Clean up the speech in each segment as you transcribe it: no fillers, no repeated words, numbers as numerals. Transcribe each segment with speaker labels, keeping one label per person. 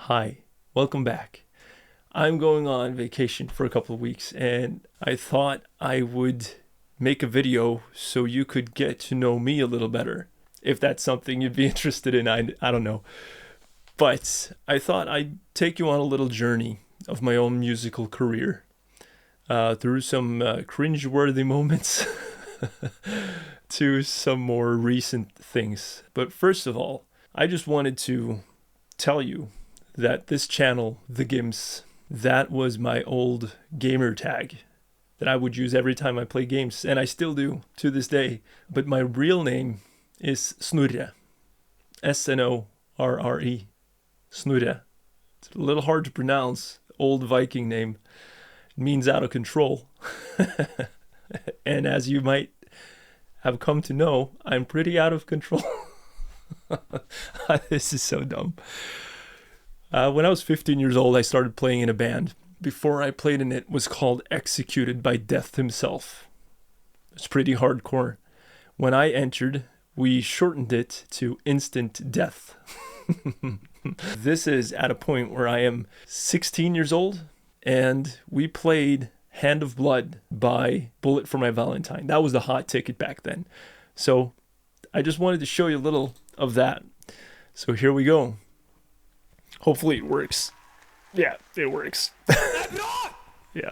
Speaker 1: Hi, welcome back. I'm going on vacation for a couple of weeks and I thought I would make a video so you could get to know me a little better. If that's something you'd be interested in, I don't know. But I thought I'd take you on a little journey of my own musical career through some cringe-worthy moments to some more recent things. But first of all, I just wanted to tell you that this channel, TheGims, that was my old gamer tag that I would use every time I play games, and I still do to this day. But my real name is Snorre, Snorre, Snorre. It's a little hard to pronounce, old Viking name. It means out of control. And as you might have come to know, I'm pretty out of control. This is so dumb. When I was 15 years old, I started playing in a band. Before I played in it was called Executed by Death himself. It's pretty hardcore. When I entered, we shortened it to Instant Death. This is at a point where I am 16 years old, and we played Hand of Blood by Bullet for My Valentine. That was the hot ticket back then. So I just wanted to show you a little of that. So here we go. Hopefully it works. Yeah, it works. Yeah.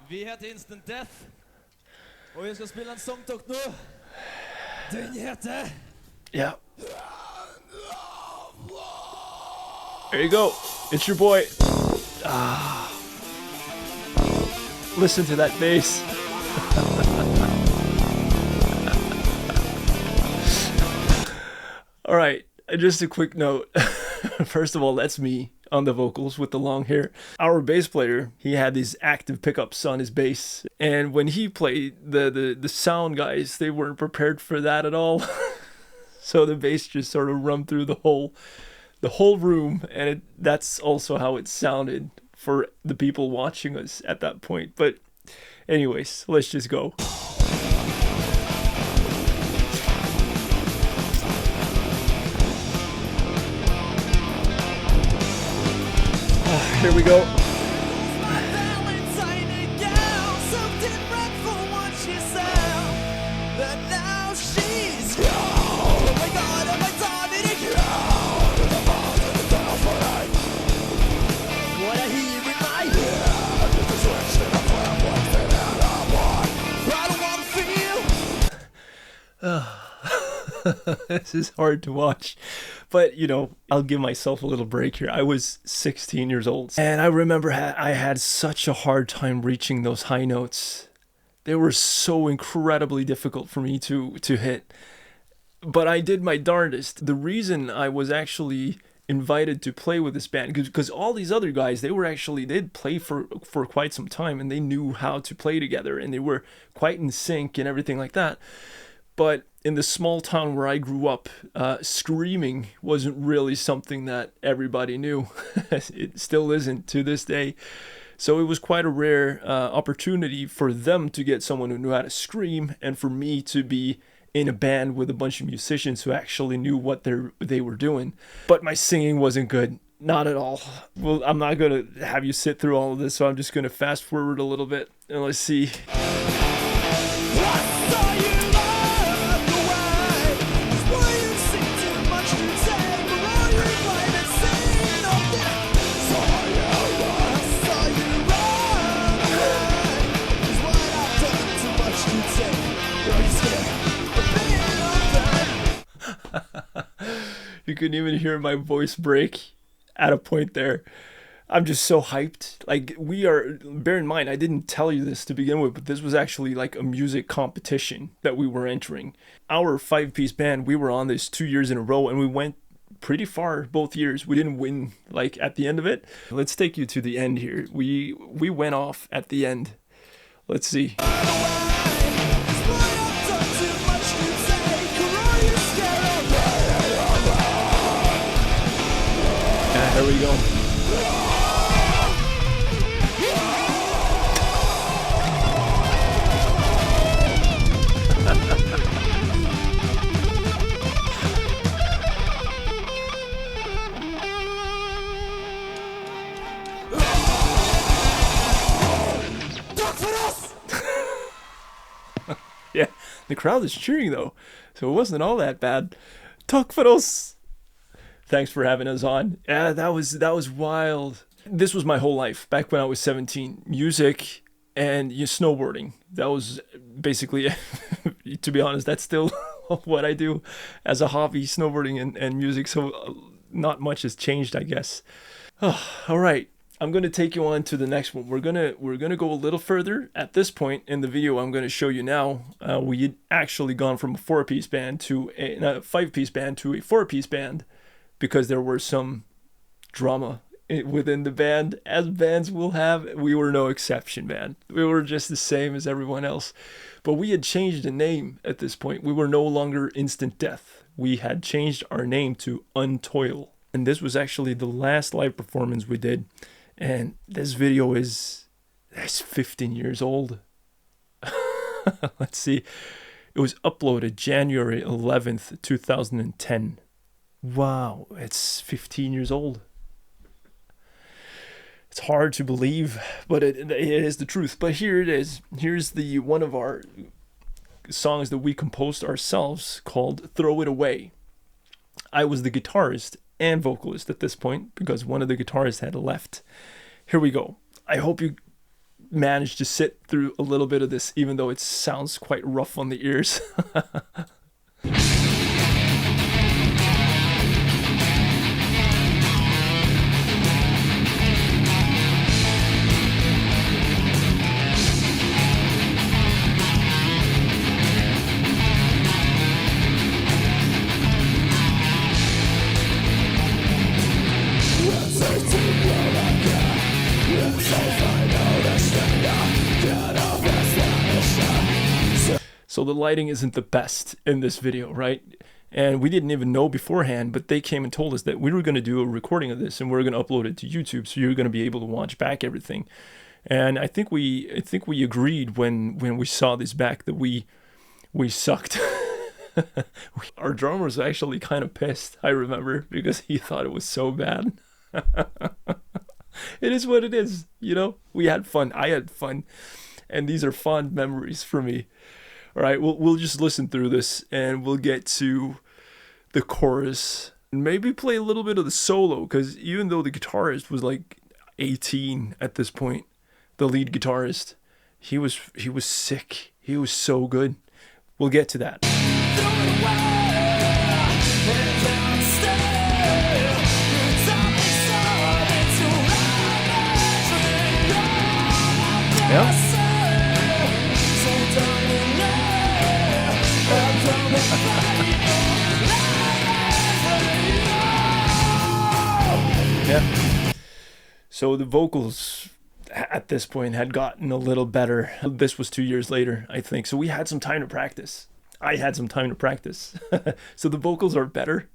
Speaker 2: Vi heter Instant Death, og vi skal spille en songtok nå. Den heter...
Speaker 1: Yeah. There you go. It's your boy. Listen to that bass. All right. Just a quick note. First of all, that's me on the vocals with the long hair. Our bass player, he had these active pickups on his bass, and when he played, the sound guys, they weren't prepared for that at all. So the bass just sort of run through the whole room, and that's also how it sounded for the people watching us at that point. But anyways, let's just go. Here we go. This is hard to watch, but you know, I'll give myself a little break here. I was 16 years old, and I remember I had such a hard time reaching those high notes. They were so incredibly difficult for me to hit, but I did my darndest. The reason I was actually invited to play with this band, because all these other guys, they'd play for quite some time, and they knew how to play together, and they were quite in sync and everything like that. But in the small town where I grew up, screaming wasn't really something that everybody knew. It still isn't to this day. So it was quite a rare opportunity for them to get someone who knew how to scream, and for me to be in a band with a bunch of musicians who actually knew what they were doing. But my singing wasn't good. Not at all. Well, I'm not going to have you sit through all of this, so I'm just going to fast forward a little bit, and let's see. You couldn't even hear my voice break at a point there. I'm just so hyped. Like, bear in mind, I didn't tell you this to begin with, but this was actually like a music competition that we were entering. Our 5-piece band, we were on this 2 years in a row, and we went pretty far both years. We didn't win like at the end of it. Let's take you to the end here. We went off at the end. Let's see. There we go. The crowd is cheering though, so it wasn't all that bad. Tack för oss. Thanks for having us on. Yeah, that was wild. This was my whole life back when I was 17. Music and snowboarding. That was basically it. To be honest, that's still what I do as a hobby, snowboarding and music. So not much has changed, I guess. Oh, all right. I'm going to take you on to the next one. We're gonna go a little further. At this point in the video I'm going to show you now, we had actually gone from a 4-piece band to a 5-piece band to a 4-piece band because there were some drama within the band, as bands will have. We were no exception, man. We were just the same as everyone else. But we had changed the name at this point. We were no longer Instant Death. We had changed our name to Untoil. And this was actually the last live performance we did. And this video is 15 years old. Let's see. It was uploaded January 11th, 2010. Wow, it's 15 years old. It's hard to believe, but it is the truth. But here it is. Here's the one of our songs that we composed ourselves called Throw It Away. I was the guitarist and vocalist at this point because one of the guitarists had left. Here we go. I hope you managed to sit through a little bit of this, even though it sounds quite rough on the ears. So the lighting isn't the best in this video, right? And we didn't even know beforehand, but they came and told us that we were going to do a recording of this and we're going to upload it to YouTube, so you're going to be able to watch back everything. And I think we agreed when we saw this back that we sucked. Our drummer was actually kind of pissed, I remember, because he thought it was so bad. It is what it is, you know? We had fun. I had fun. And these are fond memories for me. All right, we'll just listen through this and we'll get to the chorus and maybe play a little bit of the solo, because even though the guitarist was like 18 at this point, the lead guitarist, he was sick. He was so good. We'll get to that. Yeah. Yeah. So the vocals at this point had gotten a little better. This was 2 years later, I think. So we had some time to practice. I had some time to practice. So the vocals are better.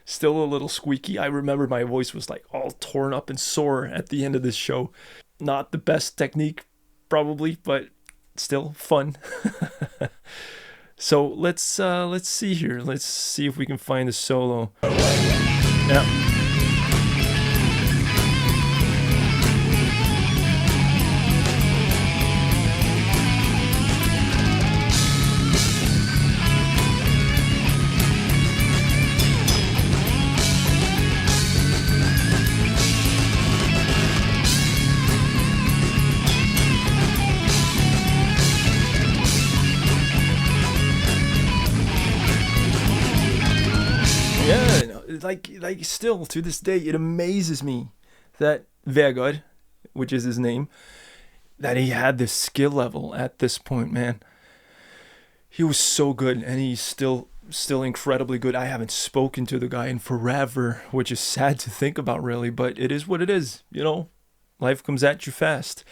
Speaker 1: Still a little squeaky. I remember my voice was like all torn up and sore at the end of this show. Not the best technique, probably, but still fun. So let's see here. Let's see if we can find the solo. Yeah. Yeah, like still to this day, it amazes me that Vegard, which is his name, that he had this skill level at this point, man. He was so good, and he's still incredibly good. I haven't spoken to the guy in forever, which is sad to think about, really, but it is what it is, you know. Life comes at you fast.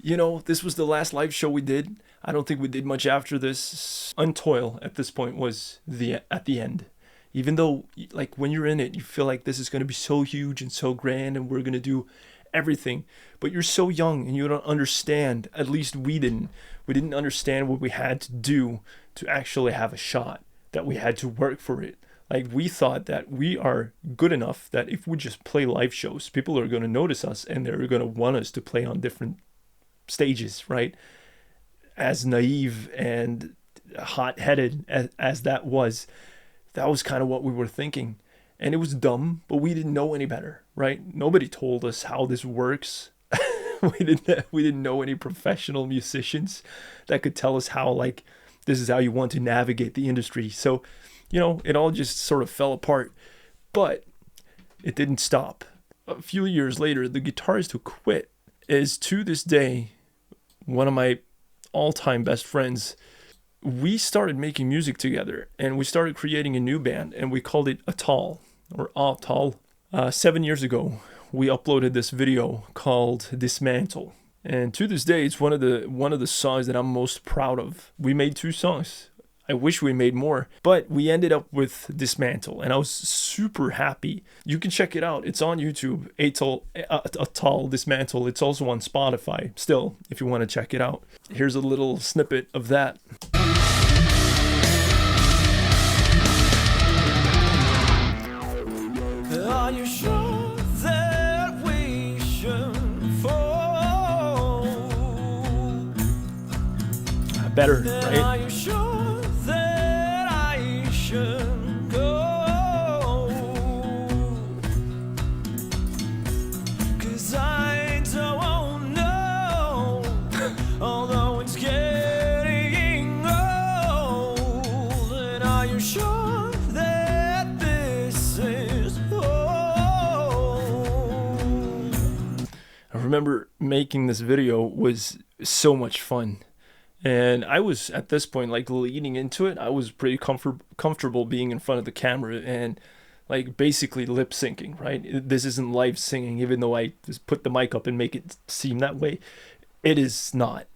Speaker 1: You know, this was the last live show we did. I don't think we did much after this. Untoil at this point was at the end. Even though, like, when you're in it, you feel like this is going to be so huge and so grand and we're going to do everything. But you're so young and you don't understand. At least we didn't. We didn't understand what we had to do to actually have a shot, that we had to work for it. Like, we thought that we are good enough that if we just play live shows, people are going to notice us and they're going to want us to play on different stages, right? As naive and hot-headed as that was kind of what we were thinking. And it was dumb, but we didn't know any better, right? Nobody told us how this works. we didn't know any professional musicians that could tell us how, like, this is how you want to navigate the industry. So, it all just sort of fell apart. But it didn't stop. A few years later, the guitarist who quit is to this day one of my all-time best friends. We started making music together, and we started creating a new band, and we called it Atal, or Atal. 7 years ago, we uploaded this video called Dismantle. And to this day, it's one of the songs that I'm most proud of. We made 2 songs. I wish we made more, but we ended up with Dismantle, and I was super happy. You can check it out. It's on YouTube, Atal Dismantle. It's also on Spotify still, if you want to check it out. Here's a little snippet of that.
Speaker 2: Are you sure that we should fall?
Speaker 1: Better,
Speaker 2: Are
Speaker 1: right?
Speaker 2: you sure that I should go? 'Cause I don't know, although it's getting old. And are you sure that this is home?
Speaker 1: I remember making this video was so much fun. And I was, at this point, like, leaning into it. I was pretty comfortable being in front of the camera and, like, basically lip syncing, right? This isn't live singing, even though I just put the mic up and make it seem that way. It is not.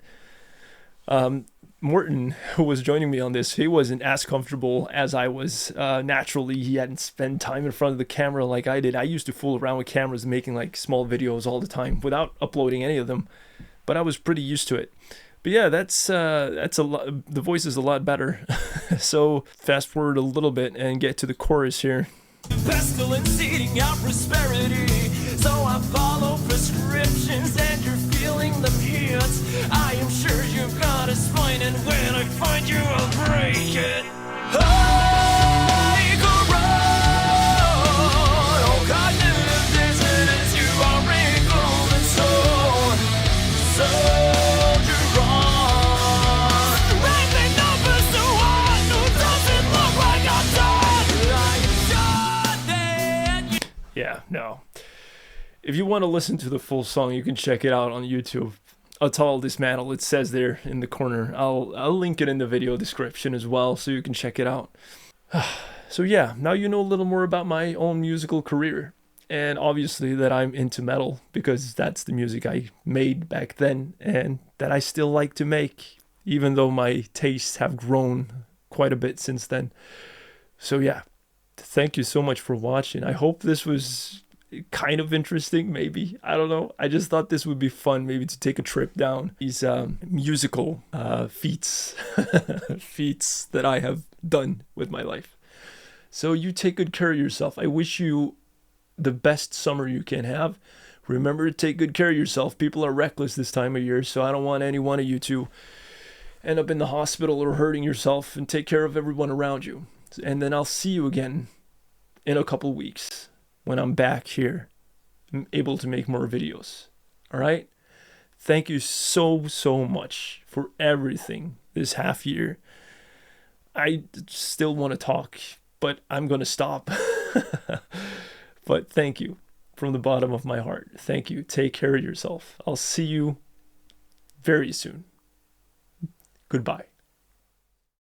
Speaker 1: Morton, who was joining me on this, he wasn't as comfortable as I was. Naturally, he hadn't spent time in front of the camera like I did. I used to fool around with cameras, making, like, small videos all the time without uploading any of them. But I was pretty used to it. But yeah, that's a lot. The voice is a lot better. So fast forward a little bit and get to the chorus here.
Speaker 2: Pestilence eating out prosperity, so I follow prescriptions and you're feeling them hits. I am sure you've got a spine, and when I find you I'll break it. I go run, oh cognitive dissonance, you are wrinkled and so
Speaker 1: Yeah, no. If you want to listen to the full song, you can check it out on YouTube. Atal Dismantle, it says there in the corner. I'll link it in the video description as well, so you can check it out. So yeah, now you know a little more about my own musical career. And obviously that I'm into metal, because that's the music I made back then and that I still like to make, even though my tastes have grown quite a bit since then. So yeah, thank you so much for watching. I hope this was kind of interesting, maybe. I don't know. I just thought this would be fun, maybe, to take a trip down these musical feats that I have done with my life. So you take good care of yourself. I wish you the best summer you can have. Remember to take good care of yourself. People are reckless this time of year, so I don't want any one of you to end up in the hospital or hurting yourself. And take care of everyone around you. And then I'll see you again in a couple weeks when I'm back here, able to make more videos. All right? Thank you so much for everything this half year. I still want to talk, but I'm going to stop. But thank you from the bottom of my heart. Thank you. Take care of yourself. I'll see you very soon. Goodbye.